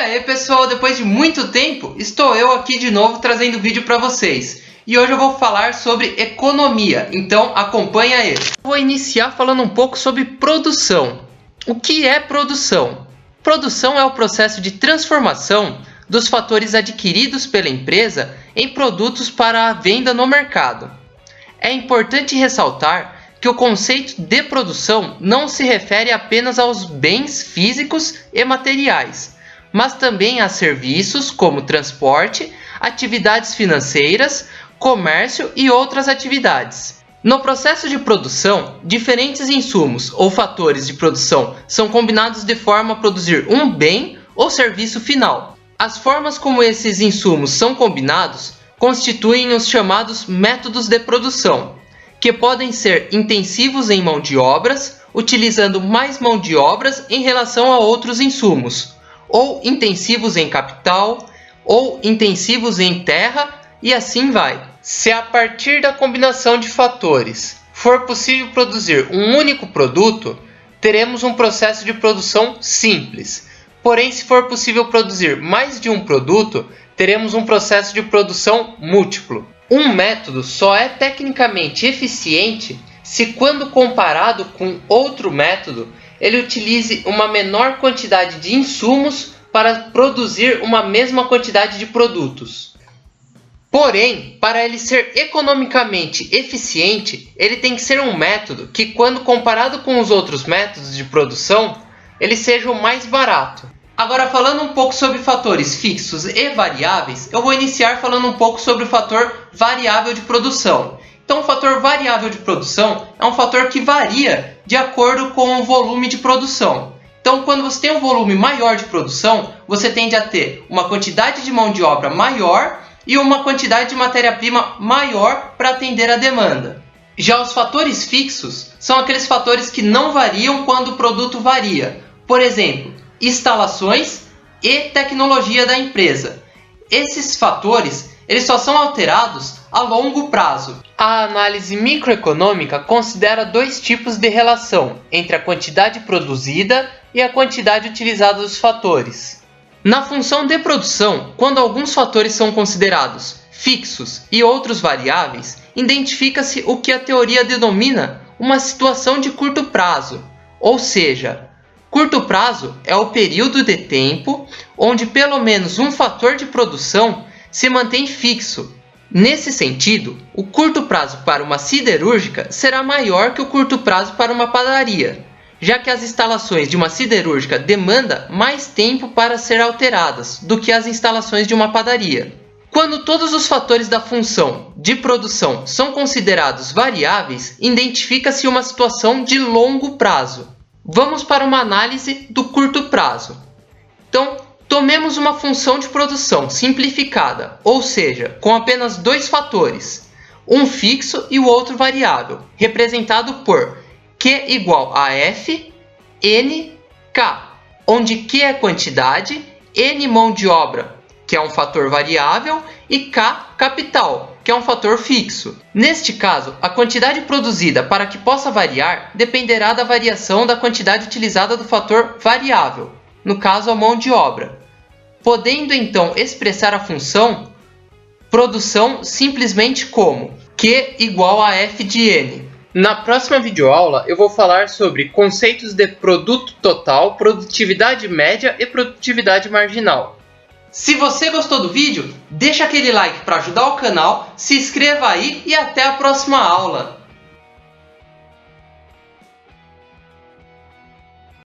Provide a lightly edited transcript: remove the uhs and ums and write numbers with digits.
aí pessoal, depois de muito tempo, estou eu aqui de novo trazendo vídeo para vocês. E hoje eu vou falar sobre economia, então acompanha aí. Vou iniciar falando um pouco sobre produção. O que é produção? Produção é o processo de transformação dos fatores adquiridos pela empresa em produtos para a venda no mercado. É importante ressaltar que o conceito de produção não se refere apenas aos bens físicos e materiais, mas também a serviços como transporte, atividades financeiras, comércio e outras atividades. No processo de produção, diferentes insumos ou fatores de produção são combinados de forma a produzir um bem ou serviço final. As formas como esses insumos são combinados constituem os chamados métodos de produção, que podem ser intensivos em mão de obras, utilizando mais mão de obras em relação a outros insumos, ou intensivos em capital, ou intensivos em terra, e assim vai. Se a partir da combinação de fatores for possível produzir um único produto, teremos um processo de produção simples. Porém, se for possível produzir mais de um produto, teremos um processo de produção múltiplo. Um método só é tecnicamente eficiente se, quando comparado com outro método, ele utilize uma menor quantidade de insumos para produzir uma mesma quantidade de produtos. Porém, para ele ser economicamente eficiente, ele tem que ser um método que, quando comparado com os outros métodos de produção, ele seja o mais barato. Agora, falando um pouco sobre fatores fixos e variáveis, eu vou iniciar falando um pouco sobre o fator variável de produção. Então, o fator variável de produção é um fator que varia de acordo com o volume de produção. Então, quando você tem um volume maior de produção, você tende a ter uma quantidade de mão de obra maior e uma quantidade de matéria-prima maior para atender a demanda. Já os fatores fixos são aqueles fatores que não variam quando o produto varia. Por exemplo, instalações e tecnologia da empresa. Esses fatores eles só são alterados a longo prazo. A análise microeconômica considera dois tipos de relação entre a quantidade produzida e a quantidade utilizada dos fatores. Na função de produção, quando alguns fatores são considerados fixos e outros variáveis, identifica-se o que a teoria denomina uma situação de curto prazo, ou seja, curto prazo é o período de tempo onde pelo menos um fator de produção se mantém fixo. Nesse sentido, o curto prazo para uma siderúrgica será maior que o curto prazo para uma padaria, já que as instalações de uma siderúrgica demandam mais tempo para ser alteradas do que as instalações de uma padaria. Quando todos os fatores da função de produção são considerados variáveis, identifica-se uma situação de longo prazo. Vamos para uma análise do curto prazo. Então, tomemos uma função de produção simplificada, ou seja, com apenas dois fatores, um fixo e o outro variável, representado por Q igual a F, N, K, onde Q é quantidade, N mão de obra, que é um fator variável, e K capital, que é um fator fixo. Neste caso, a quantidade produzida para que possa variar dependerá da variação da quantidade utilizada do fator variável, no caso a mão de obra, podendo então expressar a função produção simplesmente como Q igual a F de N. Na próxima videoaula eu vou falar sobre conceitos de produto total, produtividade média e produtividade marginal. Se você gostou do vídeo, deixa aquele like para ajudar o canal, se inscreva aí e até a próxima aula!